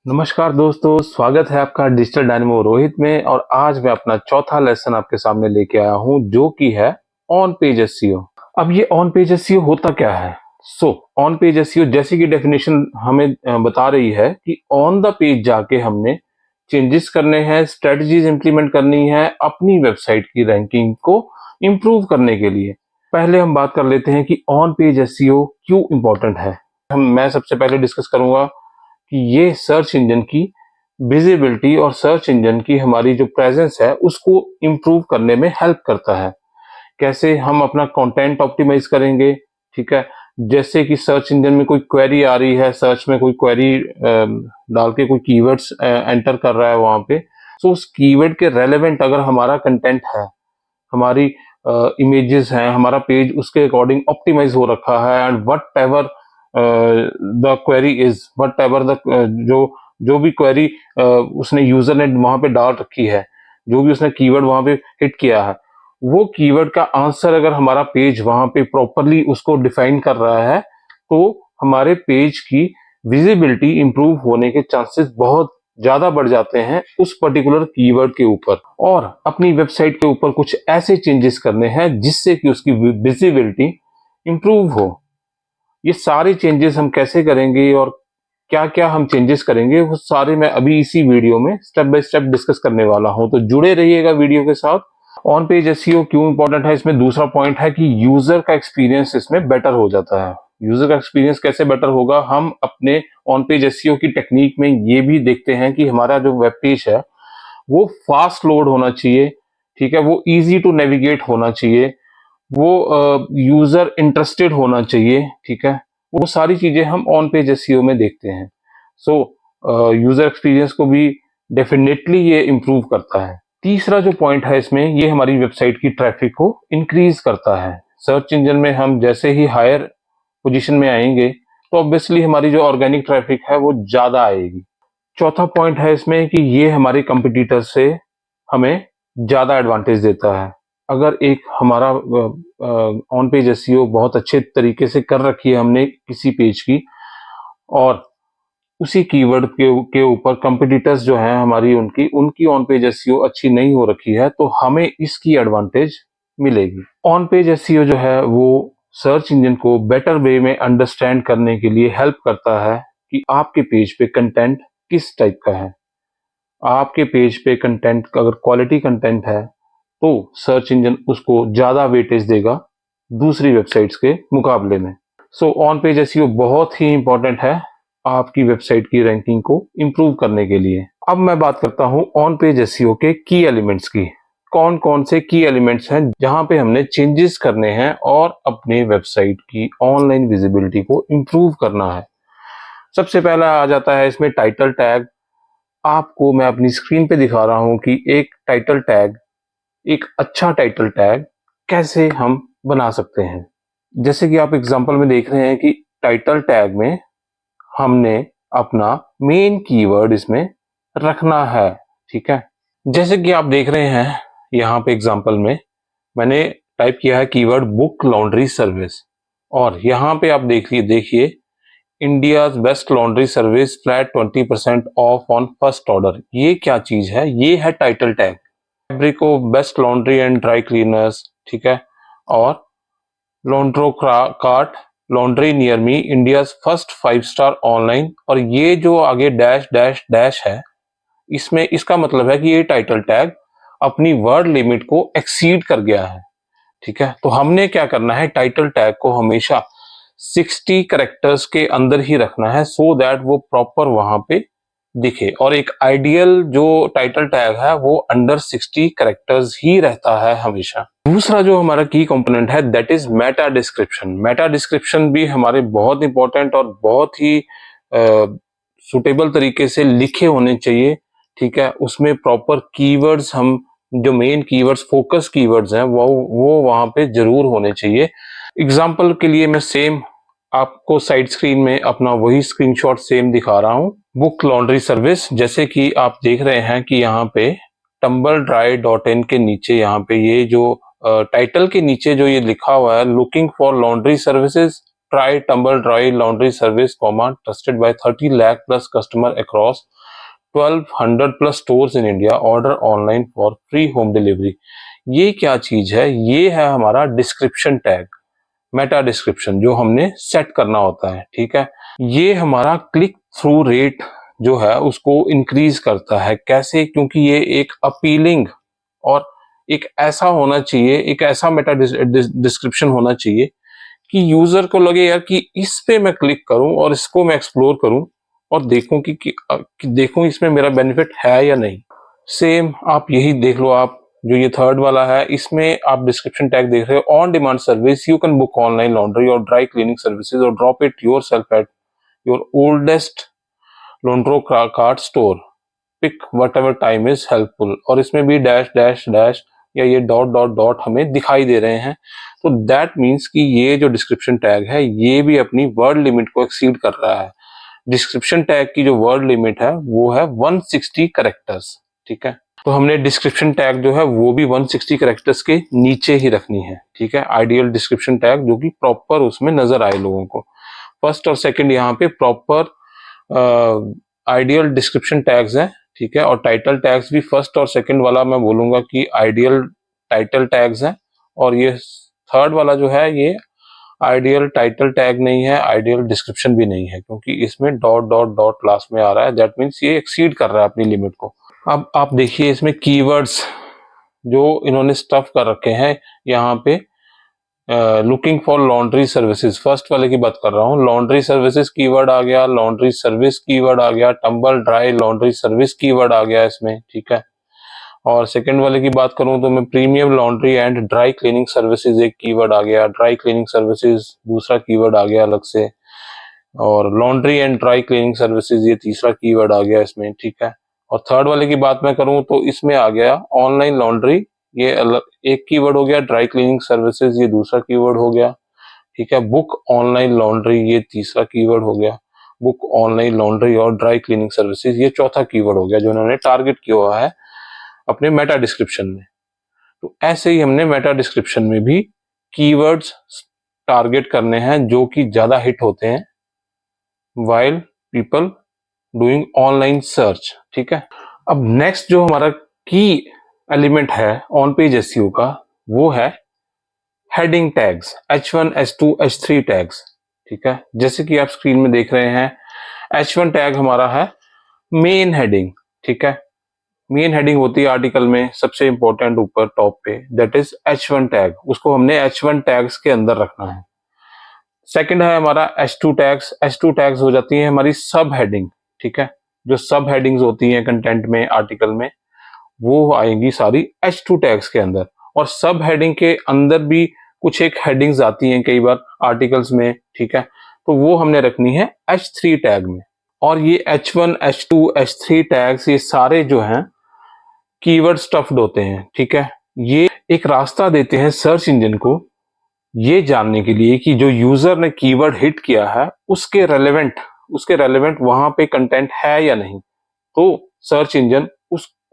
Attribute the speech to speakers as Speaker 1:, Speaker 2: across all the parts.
Speaker 1: नमस्कार दोस्तों, स्वागत है आपका डिजिटल डायनेमो रोहित में। और आज मैं अपना चौथा लेसन आपके सामने लेके आया हूं जो कि है ऑन पेज एसईओ। अब ये ऑन पेज एसईओ होता क्या है? ऑन पेज एसईओ जैसे कि डेफिनेशन हमें बता रही है कि ऑन द पेज जाके हमने चेंजेस करने हैं, स्ट्रेटजीज इंप्लीमेंट करनी है अपनी वेबसाइट की रैंकिंग को इम्प्रूव करने के लिए। पहले हम बात कर लेते हैं कि ऑन पेज एसईओ क्यों इंपॉर्टेंट है। मैं सबसे पहले डिस्कस करूंगा कि ये सर्च इंजन की विजिबिलिटी और सर्च इंजन की हमारी जो प्रेजेंस है उसको इम्प्रूव करने में हेल्प करता है। कैसे हम अपना कंटेंट ऑप्टिमाइज करेंगे, ठीक है। जैसे कि सर्च इंजन में कोई क्वेरी आ रही है, सर्च में कोई क्वेरी डाल के कोई कीवर्ड्स एंटर कर रहा है वहां पे, तो उस कीवर्ड के रेलेवेंट अगर हमारा कंटेंट है, हमारी इमेजेस हैं, हमारा पेज उसके अकॉर्डिंग ऑप्टिमाइज हो रखा है, and what ever the query is, what ever the जो जो भी क्वेरी उसने यूजर ने वहां पे डाल रखी है, जो भी उसने कीवर्ड वहां पे हिट किया है, वो कीवर्ड का आंसर अगर हमारा पेज वहां पे प्रॉपरली उसको डिफाइन कर रहा है तो हमारे पेज की विजिबिलिटी इंप्रूव होने के चांसेस बहुत ज्यादा बढ़ जाते हैं उस पर्टिकुलर कीवर्ड के ऊपर। और अपनी वेबसाइट के ऊपर कुछ ऐसे चेंजेस करने हैं जिससे कि उसकी विजिबिलिटी इंप्रूव हो। ये सारे चेंजेस हम कैसे करेंगे और क्या क्या हम चेंजेस करेंगे, वो सारे मैं अभी इसी वीडियो में स्टेप बाय स्टेप डिस्कस करने वाला हूं, तो जुड़े रहिएगा वीडियो के साथ। ऑन पेज एसईओ क्यों इंपॉर्टेंट है, इसमें दूसरा पॉइंट है कि यूजर का एक्सपीरियंस इसमें बेटर हो जाता है। यूजर का एक्सपीरियंस कैसे बेटर होगा, हम अपने ऑन पेज एसईओ की टेक्निक में ये भी देखते हैं कि हमारा जो वेब पेज है वो फास्ट लोड होना चाहिए, ठीक है, वो इजी टू नेविगेट होना चाहिए, वो यूजर इंटरेस्टेड होना चाहिए, ठीक है। वो सारी चीजें हम ऑन पेज एसईओ में देखते हैं। यूजर एक्सपीरियंस को भी डेफिनेटली ये इम्प्रूव करता है। तीसरा जो पॉइंट है इसमें, ये हमारी वेबसाइट की ट्रैफिक को इंक्रीज करता है। सर्च इंजन में हम जैसे ही हायर पोजीशन में आएंगे तो ऑब्वियसली हमारी जो ऑर्गेनिक ट्रैफिक है वो ज्यादा आएगी। चौथा पॉइंट है इसमें कि ये हमारे कंपटीटर से हमें ज्यादा एडवांटेज देता है। अगर एक हमारा ऑन पेज एसईओ बहुत अच्छे तरीके से कर रखी है हमने किसी पेज की, और उसी कीवर्ड के ऊपर कंपटीटर्स जो हैं हमारी उनकी उनकी ऑन पेज एसईओ अच्छी नहीं हो रखी है, तो हमें इसकी एडवांटेज मिलेगी। ऑन पेज एसईओ जो है वो सर्च इंजन को बेटर वे में अंडरस्टैंड करने के लिए हेल्प करता है कि आपके पेज पे कंटेंट किस टाइप का है। आपके पेज पे कंटेंट अगर क्वालिटी कंटेंट है तो सर्च इंजन उसको ज्यादा वेटेज देगा दूसरी वेबसाइट्स के मुकाबले में। ऑन पेज एसईओ बहुत ही इंपॉर्टेंट है आपकी वेबसाइट की रैंकिंग को इंप्रूव करने के लिए। अब मैं बात करता हूं ऑन पेज एसईओ के की एलिमेंट्स की। कौन कौन से की एलिमेंट्स हैं जहां पे हमने चेंजेस करने हैं और अपने वेबसाइट की ऑनलाइन विजिबिलिटी को इंप्रूव करना है। सबसे पहला आ जाता है इसमें टाइटल टैग। आपको मैं अपनी स्क्रीन पे दिखा रहा हूं कि एक टाइटल टैग, एक अच्छा टाइटल टैग कैसे हम बना सकते हैं। जैसे कि आप एग्जांपल में देख रहे हैं कि टाइटल टैग में हमने अपना मेन कीवर्ड इसमें रखना है, ठीक है। जैसे कि आप देख रहे हैं यहाँ पे एग्जांपल में मैंने टाइप किया है कीवर्ड बुक लॉन्ड्री सर्विस, और यहाँ पे आप देखिए India's best laundry service flat 20% off on first order. ये क्या चीज है? ये है title tag. Fabrico best laundry and dry cleaners, ठीक है, और Laundrokart laundry near me India first 5 star online, और ये जो आगे डैश डैश डैश है, इसमें इसका मतलब है कि ये टाइटल टैग अपनी वर्ड लिमिट को एक्सीड कर गया है, ठीक है। तो हमने क्या करना है, टाइटल टैग को हमेशा 60 कैरेक्टर्स के अंदर ही रखना है सो दैट वो प्रॉपर वहां पे दिखे, और एक आइडियल जो टाइटल टैग है वो अंडर 60 कैरेक्टर्स ही रहता है हमेशा। दूसरा जो हमारा की कंपोनेंट है that is Meta description. Meta description भी हमारे बहुत इंपॉर्टेंट और बहुत ही सुटेबल तरीके से लिखे होने चाहिए, ठीक है। उसमें प्रॉपर कीवर्ड्स, हम जो मेन कीवर्ड्स, फोकस कीवर्ड्स हैं वो वहां पे जरूर होने चाहिए। एग्जाम्पल के लिए मैं सेम आपको साइड स्क्रीन में अपना वही स्क्रीनशॉट सेम दिखा रहा हूं। बुक लॉन्ड्री सर्विस, जैसे कि आप देख रहे हैं कि यहाँ पे tumbledry.in के नीचे, यहाँ पे ये जो टाइटल के नीचे जो ये लिखा हुआ है looking for laundry services try tumble dry laundry service comma trusted bye 30 lakh plus customer across 1200 plus stores in India, order online for free home delivery. ये क्या चीज है? ये है हमारा डिस्क्रिप्शन टैग, मेटा डिस्क्रिप्शन, जो हमने सेट करना होता है। ठीक है, ये हमारा क्लिक थ्रू रेट जो है उसको इंक्रीज करता है। कैसे? क्योंकि ये एक अपीलिंग और एक ऐसा होना चाहिए, एक ऐसा मेटा डिस्क्रिप्शन होना चाहिए कि यूजर को लगे यार कि इस पे मैं क्लिक करूं और इसको मैं एक्सप्लोर करूं और देखूं कि देखूं इसमें मेरा बेनिफिट है या नहीं। सेम आप यही देख लो, आप जो ये थर्ड वाला है इसमें आप डिस्क्रिप्शन टैग देख रहे हो, on demand service, you can book online laundry और ड्राई क्लीनिंग सर्विसेज और drop it yourself at your oldest Laundrokart store, pick whatever time is helpful. और इसमें भी डैश डैश डैश या ये डॉट डॉट डॉट हमें दिखाई दे रहे हैं। तो दैट मीन्स कि ये जो डिस्क्रिप्शन टैग है ये भी अपनी वर्ड लिमिट को एक्सीड कर रहा है। डिस्क्रिप्शन टैग की जो वर्ड लिमिट है वो है 160 कैरेक्टर्स। ठीक है, तो हमने डिस्क्रिप्शन टैग जो है वो भी 160 कैरेक्टर्स के नीचे ही रखनी है। ठीक है, आइडियल डिस्क्रिप्शन टैग जो कि प्रॉपर उसमें नजर आए लोगों को। फर्स्ट और सेकंड यहाँ पे प्रॉपर आइडियल डिस्क्रिप्शन टैग्स हैं। ठीक है, और टाइटल टैग्स भी फर्स्ट और सेकंड वाला मैं बोलूंगा कि आइडियल टाइटल टैग्स हैं, और ये थर्ड वाला जो है ये आइडियल टाइटल टैग नहीं है, आइडियल डिस्क्रिप्शन भी नहीं है, क्योंकि इसमें डॉट डॉट डॉट लास्ट में आ रहा है। दैट मीन्स ये एक्सीड कर रहा है अपनी लिमिट को। अब आप देखिए इसमें कीवर्ड्स जो इन्होंने स्टफ कर रखे हैं यहाँ पे, looking for laundry services, first वाले की बात कर रहा हूँ, लॉन्ड्री सर्विसेज कीवर्ड आ गया, लॉन्ड्री सर्विस कीवर्ड आ गया, tumble dry laundry service keyword आ गया इसमें। ठीक है, और सेकंड वाले की बात करूं तो मैं premium laundry and dry cleaning services एक कीवर्ड आ गया, ड्राई क्लीनिंग सर्विसेज दूसरा कीवर्ड आ गया अलग से, और laundry and dry cleaning services ये तीसरा कीवर्ड आ गया इसमें। ठीक है, और थर्ड वाले की बात मैं करूं तो इसमें आ गया ऑनलाइन लॉन्ड्री, ये अलग एक कीवर्ड हो गया, ड्राई क्लीनिंग सर्विसेज ये दूसरा कीवर्ड हो गया। ठीक है, बुक ऑनलाइन लॉन्ड्री ये तीसरा कीवर्ड हो गया, बुक ऑनलाइन लॉन्ड्री और ड्राई क्लीनिंग सर्विसेज ये चौथा कीवर्ड हो गया जो इन्होंने टारगेट किया हुआ है अपने मेटा डिस्क्रिप्शन में। तो ऐसे ही हमने मेटा डिस्क्रिप्शन में भी कीवर्ड्स टारगेट करने हैं जो कि ज्यादा हिट होते हैं while people doing online search. ठीक है, अब नेक्स्ट जो हमारा की एलिमेंट है ऑन पेज एसईओ का वो है heading tags, H1 H2 H3 tags. ठीक है, जैसे कि आप स्क्रीन में देख रहे हैं, H1 टैग हमारा है मेन हेडिंग। ठीक है, मेन हेडिंग होती है आर्टिकल में सबसे इंपॉर्टेंट ऊपर टॉप पे, दैट इज H1 टैग, उसको हमने H1 टैग्स के अंदर रखना है। सेकंड है हमारा H2 टैग्स, H2 टैग्स हो जाती है हमारी सब हेडिंग। ठीक है, जो सब हेडिंग्स होती हैं कंटेंट में आर्टिकल में वो आएंगी सारी H2 टैग्स के अंदर, और सब हेडिंग के अंदर भी कुछ एक हेडिंग्स आती हैं कई बार आर्टिकल्स में। ठीक है, तो वो हमने रखनी है H3 टैग में। और ये H1 H2 H3 टैग्स ये सारे जो हैं कीवर्ड स्टफ्ड होते हैं। ठीक है, ये एक रास्ता देते हैं सर्च इंजन को ये जानने के लिए कि जो यूजर ने कीवर्ड हिट किया है उसके रेलेवेंट वहां पे कंटेंट है या नहीं। तो सर्च इंजन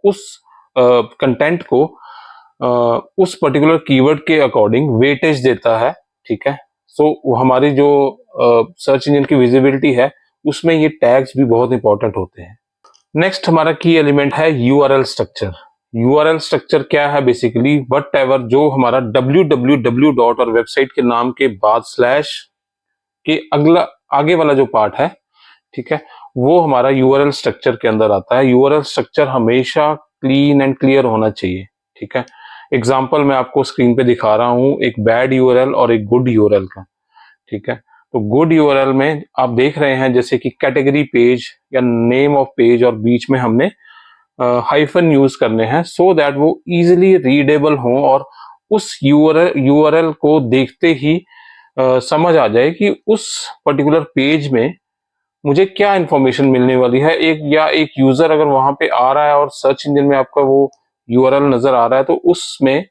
Speaker 1: उस कंटेंट को उस पर्टिकुलर कीवर्ड के अकॉर्डिंग वेटेज देता है। ठीक है, सो हमारी जो सर्च इंजन की विजिबिलिटी है उसमें ये टैग्स भी बहुत इंपॉर्टेंट होते हैं। नेक्स्ट हमारा की एलिमेंट है यूआरएल स्ट्रक्चर। यूआरएल स्ट्रक्चर क्या है? बेसिकली वट एवर जो हमारा www डॉट और वेबसाइट के नाम के बाद स्लैश के अगला आगे वाला जो पार्ट है, ठीक है, वो हमारा यूआरएल स्ट्रक्चर के अंदर आता है। यूआरएल स्ट्रक्चर हमेशा क्लीन एंड क्लियर होना चाहिए। ठीक है, एग्जाम्पल मैं आपको स्क्रीन पे दिखा रहा हूं, एक बैड यूआरएल और एक गुड यूआरएल का। ठीक है, तो गुड यूआरएल में आप देख रहे हैं जैसे कि कैटेगरी पेज या नेम ऑफ पेज और बीच में हमने हाइफन यूज करने हैं सो दैट वो इजीली रीडेबल हो और उस यूआरएल को देखते ही समझ आ जाए कि उस पर्टिकुलर पेज में मुझे क्या इंफॉर्मेशन मिलने वाली है। एक यूजर अगर वहां पे आ रहा है और सर्च इंजन में आपका वो यूआरएल नजर आ रहा है तो उसमें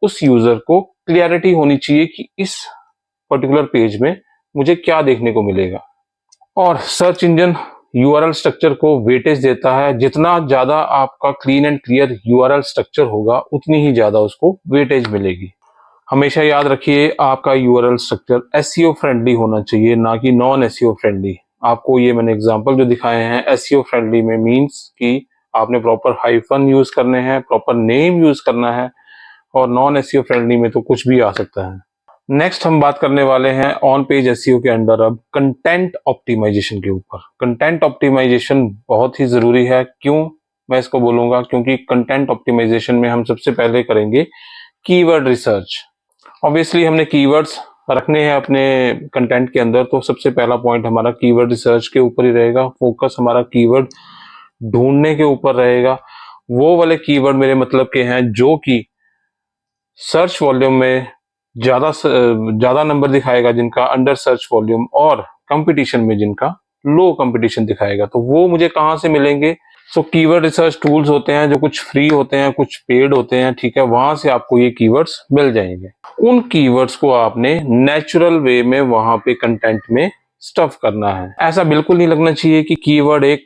Speaker 1: उस यूजर को क्लियरिटी होनी चाहिए कि इस पर्टिकुलर पेज में मुझे क्या देखने को मिलेगा। और सर्च इंजन यूआरएल स्ट्रक्चर को वेटेज देता है, जितना ज्यादा आपका clean and clear URL structure होगा उतनी ही ज्यादा उसको वेटेज मिलेगी। हमेशा याद रखिए आपका यूआरएल स्ट्रक्चर एसईओ फ्रेंडली होना चाहिए, ना कि नॉन एसईओ फ्रेंडली। आपको ये मैंने एग्जांपल जो दिखाए हैं एसईओ फ्रेंडली में मींस कि आपने प्रॉपर हाइफन यूज करने हैं, प्रॉपर नेम यूज करना है, और नॉन एसईओ फ्रेंडली में तो कुछ भी आ सकता है। नेक्स्ट हम बात करने वाले हैं ऑन पेज एसईओ के अंडर अब कंटेंट ऑप्टिमाइजेशन के ऊपर। कंटेंट ऑप्टिमाइजेशन बहुत ही जरूरी है। क्यों मैं इसको बोलूंगा? क्योंकि कंटेंट ऑप्टिमाइजेशन में हम सबसे पहले करेंगे कीवर्ड रिसर्च। ऑब्वियसली हमने कीवर्ड्स रखने हैं अपने कंटेंट के अंदर, तो सबसे पहला पॉइंट हमारा कीवर्ड रिसर्च के ऊपर ही रहेगा। फोकस हमारा कीवर्ड ढूंढने के ऊपर रहेगा। वो वाले कीवर्ड मेरे मतलब के हैं जो कि सर्च वॉल्यूम में ज्यादा नंबर दिखाएगा, जिनका अंडर सर्च वॉल्यूम, और कंपटीशन में जिनका लो कंपटीशन दिखाएगा। तो वो मुझे कहां से मिलेंगे? सो कीवर्ड रिसर्च टूल्स होते हैं जो कुछ फ्री होते हैं, कुछ पेड होते हैं, ठीक है। वहां से आपको ये कीवर्ड्स मिल जाएंगे। उन कीवर्ड्स को आपने नेचुरल वे में वहां पे कंटेंट में स्टफ करना है। ऐसा बिल्कुल नहीं लगना चाहिए कि कीवर्ड एक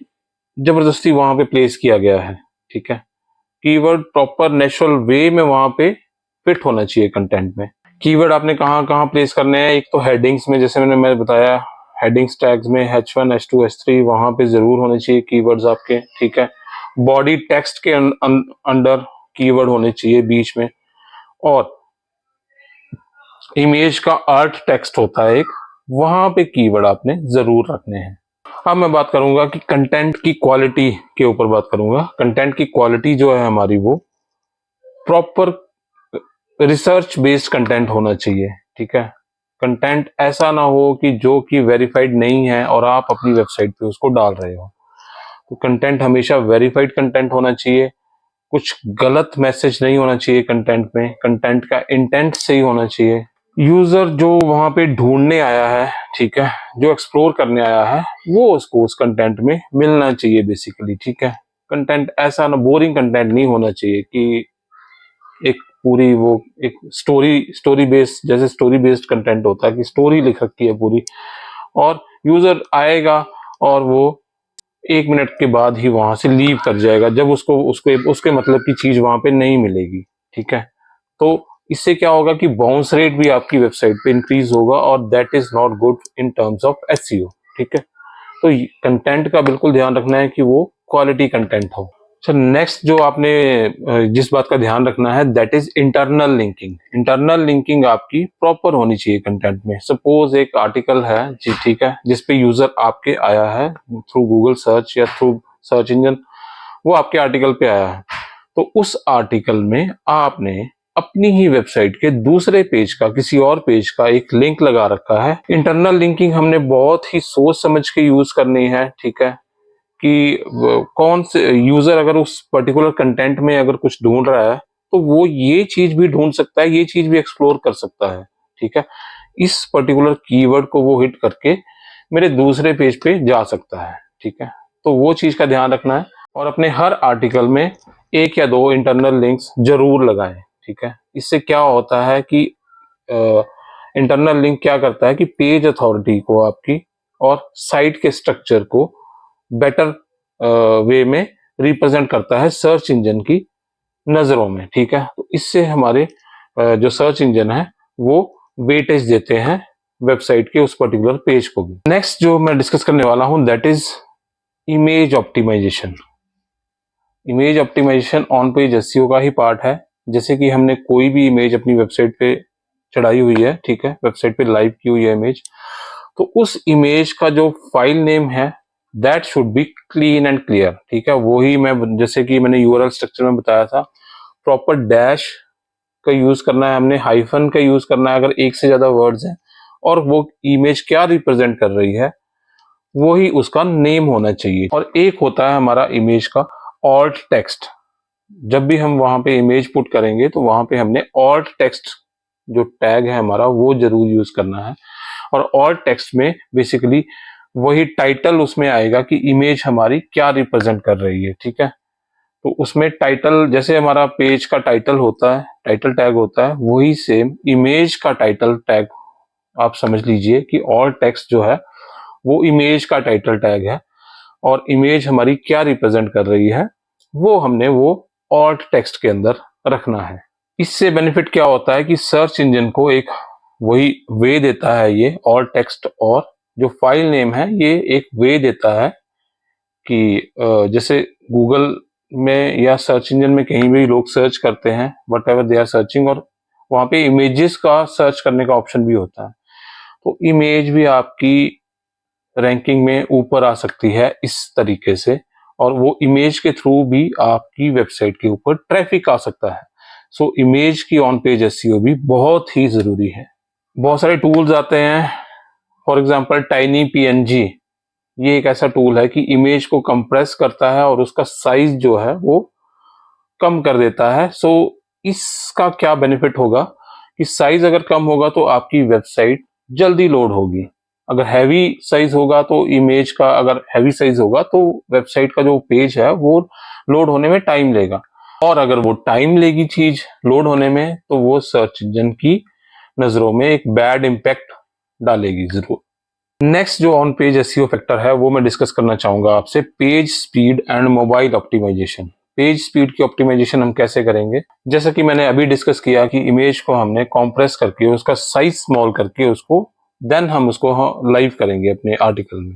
Speaker 1: जबरदस्ती वहां पे प्लेस किया गया है, ठीक है। कीवर्ड प्रॉपर नेचुरल वे में वहां पे फिट होना चाहिए कंटेंट में। कीवर्ड आपने कहाँ कहाँ प्लेस करने हैं? एक तो हेडिंग्स में, जैसे मैंने बताया, हेडिंग्स टैग्स में H1 H2 H3 वहां पे जरूर होने चाहिए कीवर्ड्स आपके, ठीक है। बॉडी टेक्स्ट के अंडर कीवर्ड होने चाहिए बीच में, और इमेज का आर्ट टेक्स्ट होता है एक, वहां पे कीवर्ड आपने जरूर रखने हैं। अब मैं बात करूंगा कि कंटेंट की क्वालिटी के ऊपर बात करूंगा। कंटेंट की क्वालिटी जो है हमारी, वो प्रॉपर रिसर्च बेस्ड कंटेंट होना चाहिए, ठीक है। कंटेंट ऐसा ना हो कि जो कि वेरीफाइड नहीं है और आप अपनी वेबसाइट पे उसको डाल रहे हो। तो कंटेंट हमेशा वेरीफाइड कंटेंट होना चाहिए। कुछ गलत मैसेज नहीं होना चाहिए कंटेंट में। कंटेंट का इंटेंट सही होना चाहिए। यूजर जो वहां पे ढूंढने आया है, ठीक है, जो एक्सप्लोर करने आया है, वो उसको उस कंटेंट में मिलना चाहिए बेसिकली, ठीक है। कंटेंट ऐसा ना, बोरिंग कंटेंट नहीं होना चाहिए कि एक पूरी वो एक स्टोरी बेस्ड, जैसे स्टोरी बेस्ड कंटेंट होता है कि स्टोरी लिख रखी है पूरी, और यूजर आएगा और वो 1 मिनट के बाद ही वहां से लीव कर जाएगा, जब उसको उसके उसके मतलब की चीज वहां पे नहीं मिलेगी, ठीक है। तो इससे क्या होगा कि बाउंस रेट भी आपकी वेबसाइट पे इंक्रीज होगा, और that is not good in terms of SEO, ठीक है। तो कंटेंट का बिल्कुल ध्यान रखना है कि वो क्वालिटी कंटेंट हो। सर नेक्स्ट जो आपने जिस बात का ध्यान रखना है, that is internal linking. Internal linking आपकी प्रॉपर होनी चाहिए कंटेंट में। सपोज एक आर्टिकल है जी, ठीक है, जिसपे यूजर आपके आया है थ्रू गूगल सर्च या थ्रू सर्च इंजन, वो आपके आर्टिकल पे आया है। तो उस आर्टिकल में आपने अपनी ही वेबसाइट के दूसरे पेज का, किसी और पेज का एक लिंक लगा रखा है। इंटरनल लिंकिंग हमने बहुत ही सोच समझ के यूज करनी है, ठीक है, कि कौन से यूजर अगर उस पर्टिकुलर कंटेंट में अगर कुछ ढूंढ रहा है, तो वो ये चीज भी ढूंढ सकता है, ये चीज भी एक्सप्लोर कर सकता है, ठीक है। इस पर्टिकुलर कीवर्ड को वो हिट करके मेरे दूसरे पेज पे जा सकता है, ठीक है। तो वो चीज का ध्यान रखना है, और अपने हर आर्टिकल में 1 या 2 इंटरनल लिंक्स जरूर लगाएं, ठीक है। इससे क्या होता है कि इंटरनल लिंक क्या करता है कि पेज अथॉरिटी को आपकी और साइट के स्ट्रक्चर को बेटर वे में रिप्रेजेंट करता है सर्च इंजन की नजरों में, ठीक है। तो इससे हमारे जो सर्च इंजन है वो वेटेज देते हैं वेबसाइट के उस पर्टिकुलर पेज को भी। नेक्स्ट जो मैं डिस्कस करने वाला हूं, that is image optimization. Image optimization on page SEO का ही पार्ट है। जैसे कि हमने कोई भी इमेज अपनी वेबसाइट पे चढ़ाई हुई है, ठीक है, वेबसाइट पे लाइव की हुई है इमेज, तो उस इमेज का जो फाइल नेम है that should be clean and clear, ठीक है। वही मैं, जैसे कि मैंने यूआरएल स्ट्रक्चर में बताया था, प्रॉपर डैश का यूज करना है हमने, हाइफन का यूज करना है अगर एक से ज्यादा वर्ड्स हैं, और वो इमेज क्या रिप्रेजेंट कर रही है वही उसका नेम होना चाहिए। और एक होता है हमारा इमेज का ऑल्ट टेक्स्ट। जब भी हम वहां पे इमेज पुट करेंगे तो वहां पे हमने ऑल्ट टेक्स्ट जो टैग है हमारा वो जरूर यूज करना है। और ऑल्ट टेक्स्ट में बेसिकली वही टाइटल उसमें आएगा कि इमेज हमारी क्या रिप्रेजेंट कर रही है, ठीक है। तो उसमें टाइटल, जैसे हमारा पेज का टाइटल होता है, टाइटल टैग होता है, वही सेम इमेज का टाइटल टैग आप समझ लीजिए कि ऑल टेक्स्ट जो है वो इमेज का टाइटल टैग है, और इमेज हमारी क्या रिप्रेजेंट कर रही है वो हमने वो ऑल्ट टेक्स्ट के अंदर रखना है। इससे बेनिफिट क्या होता है कि सर्च इंजन को एक वही वे देता है, ये ऑल टेक्स्ट और जो फाइल नेम है ये एक वे देता है कि जैसे गूगल में या सर्च इंजन में कहीं भी लोग सर्च करते हैं whatever they are searching, और वहां पे इमेजेस का सर्च करने का ऑप्शन भी होता है, तो इमेज भी आपकी रैंकिंग में ऊपर आ सकती है इस तरीके से, और वो इमेज के थ्रू भी आपकी वेबसाइट के ऊपर ट्रैफिक आ सकता है। सो इमेज की ऑन पेज एसईओ भी बहुत ही जरूरी है। बहुत सारे टूल्स आते हैं, फॉर एग्जांपल टाइनी पीएनजी, ये एक ऐसा टूल है कि इमेज को कंप्रेस करता है और उसका साइज जो है वो कम कर देता है। सो इसका क्या बेनिफिट होगा कि साइज अगर कम होगा तो आपकी वेबसाइट जल्दी लोड होगी। अगर हैवी साइज होगा तो इमेज का, अगर हैवी साइज होगा तो वेबसाइट का जो पेज है वो लोड होने में टाइम लेगा, और अगर वो टाइम लेगी चीज लोड होने में तो वो सर्च इंजन की नजरों में एक बैड इंपैक्ट डालेगी जरूर। नेक्स्ट जो ऑन पेज एसईओ फैक्टर है वो मैं डिस्कस करना चाहूंगा आपसे, page speed and mobile optimization. Page speed की ऑप्टिमाइजेशन हम कैसे करेंगे? जैसा कि मैंने अभी डिस्कस किया कि इमेज को हमने कॉम्प्रेस करके उसका साइज स्मॉल करके उसको देन हम उसको लाइव करेंगे अपने आर्टिकल में।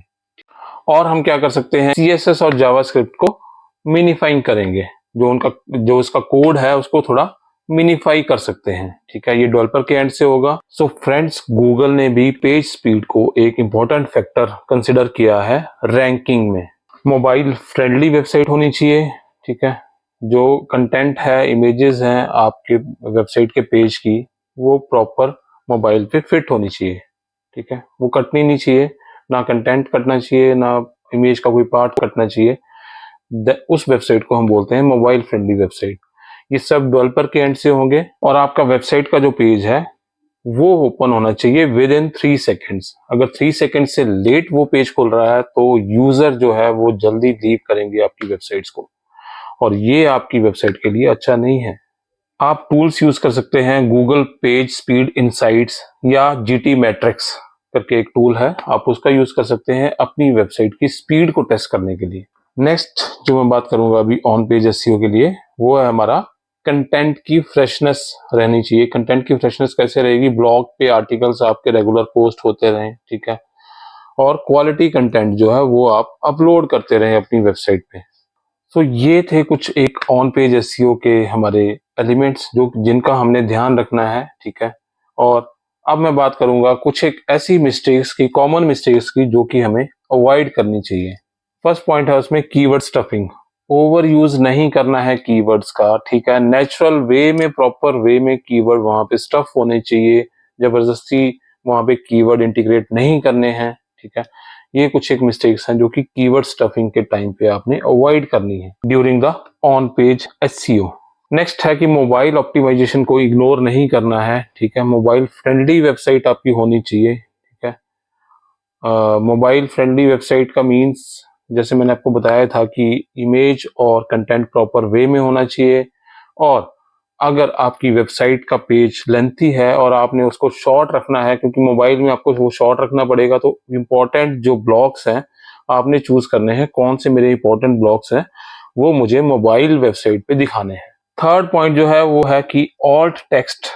Speaker 1: और हम क्या कर सकते हैं, सीएसएस और जावास्क्रिप्ट को मिनिफाइंग करेंगे, जो उसका कोड है उसको थोड़ा मिनिफाई कर सकते हैं। ठीक है, ये डेवलपर के एंड से होगा। सो फ्रेंड्स, गूगल ने भी पेज स्पीड को एक इंपॉर्टेंट फैक्टर कंसिडर किया है रैंकिंग में। मोबाइल फ्रेंडली वेबसाइट होनी चाहिए। ठीक है, जो कंटेंट है, इमेजेस हैं आपके वेबसाइट के पेज की, वो प्रॉपर मोबाइल पे फिट होनी चाहिए। ठीक है, वो कटनी नहीं चाहिए, ना कंटेंट कटना चाहिए, ना इमेज का कोई पार्ट कटना चाहिए। उस वेबसाइट को हम बोलते हैं मोबाइल फ्रेंडली वेबसाइट। ये सब डेवलपर के एंड से होंगे, और आपका वेबसाइट का जो पेज है वो ओपन होना चाहिए विद इन 3 सेकेंड्स। अगर 3 सेकेंड से लेट वो पेज खोल रहा है तो यूजर जो है वो जल्दी लीव करेंगे आपकी वेबसाइट्स को, और ये आपकी वेबसाइट के लिए अच्छा नहीं है। आप टूल्स यूज कर सकते हैं, गूगल पेज स्पीड इनसाइट्स या जीटी मैट्रिक्स करके एक टूल है, आप उसका यूज कर सकते हैं अपनी वेबसाइट की स्पीड को टेस्ट करने के लिए। नेक्स्ट जो मैं बात करूंगा अभी ऑन पेज एसईओ के लिए, वो है हमारा कंटेंट की फ्रेशनेस रहनी चाहिए। कंटेंट की फ्रेशनेस कैसे रहेगी? ब्लॉग पे आर्टिकल्स आपके रेगुलर पोस्ट होते रहें, ठीक है, और क्वालिटी कंटेंट जो है वो आप अपलोड करते रहें अपनी वेबसाइट पे। तो ये थे कुछ एक ऑन पेज एसईओ के हमारे एलिमेंट्स जो जिनका हमने ध्यान रखना है। ठीक है, और अब मैं बात करूंगा कुछ एक ऐसी मिस्टेक्स की, कॉमन मिस्टेक्स की, जो कि हमें अवॉइड करनी चाहिए। फर्स्ट पॉइंट है उसमें कीवर्ड स्टफिंग। ओवर यूज नहीं करना है कीवर्ड्स का। ठीक है, नेचुरल वे में, प्रॉपर वे में कीवर्ड वहां पे स्टफ होने चाहिए, जबरदस्ती वहां पे कीवर्ड इंटीग्रेट नहीं करने हैं। ठीक है, ये कुछ एक मिस्टेक्स हैं जो कि कीवर्ड स्टफिंग के टाइम पे आपने अवॉइड करनी है during the on page SEO. Next है कि मोबाइल ऑप्टिमाइजेशन को इग्नोर नहीं करना है। ठीक है, मोबाइल फ्रेंडली वेबसाइट आपकी होनी चाहिए। ठीक है, मोबाइल फ्रेंडली वेबसाइट का मीन्स, जैसे मैंने आपको बताया था कि इमेज और कंटेंट प्रॉपर वे में होना चाहिए, और अगर आपकी वेबसाइट का पेज लेंथी है और आपने उसको शॉर्ट रखना है, क्योंकि मोबाइल में आपको वो शॉर्ट रखना पड़ेगा, तो इंपॉर्टेंट जो ब्लॉक्स हैं आपने चूज करने हैं, कौन से मेरे इंपॉर्टेंट ब्लॉक्स हैं वो मुझे मोबाइल वेबसाइट पे दिखाने हैं। थर्ड पॉइंट जो है वो है कि ऑल्ट टेक्स्ट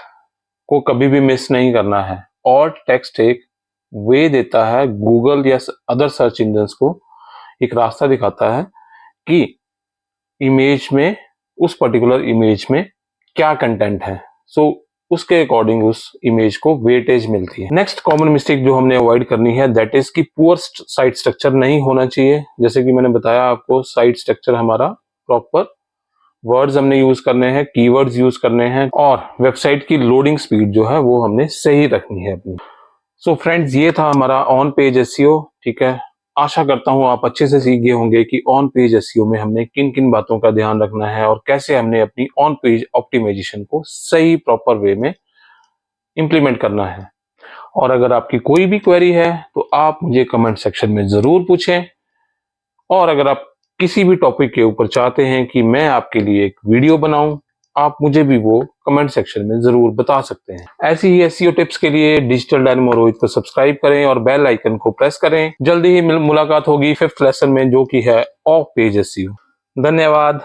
Speaker 1: को कभी भी मिस नहीं करना है। ऑल्ट टेक्स्ट एक वे देता है, गूगल या अदर सर्च इंजन को एक रास्ता दिखाता है कि इमेज में, उस पर्टिकुलर इमेज में क्या कंटेंट है। सो उसके अकॉर्डिंग उस इमेज को वेटेज मिलती है। नेक्स्ट कॉमन मिस्टेक जो हमने अवॉइड करनी है, दैट इज कि पुअर साइट स्ट्रक्चर नहीं होना चाहिए। जैसे कि मैंने बताया आपको, साइट स्ट्रक्चर हमारा प्रॉपर, वर्ड्स हमने यूज करने हैं, कीवर्ड्स यूज करने हैं, और वेबसाइट की लोडिंग स्पीड जो है वो हमने सही रखनी है अपनी। सो फ्रेंड्स, ये था हमारा ऑन पेज एसईओ। ठीक है, आशा करता हूं आप अच्छे से सीख गए होंगे कि ऑन पेज एसईओ में हमने किन किन बातों का ध्यान रखना है और कैसे हमने अपनी ऑन पेज ऑप्टिमाइजेशन को सही प्रॉपर वे में इंप्लीमेंट करना है। और अगर आपकी कोई भी क्वेरी है तो आप मुझे कमेंट सेक्शन में जरूर पूछें, और अगर आप किसी भी टॉपिक के ऊपर चाहते हैं कि मैं आपके लिए एक वीडियो बनाऊं, आप मुझे भी वो कमेंट सेक्शन में जरूर बता सकते हैं। ऐसी ही एसईओ टिप्स के लिए डिजिटल डायनेमो रोहित को सब्सक्राइब करें और बेल आइकन को प्रेस करें। जल्दी ही मुलाकात होगी 5th लेसन में, जो कि है ऑफ पेज एसईओ। धन्यवाद।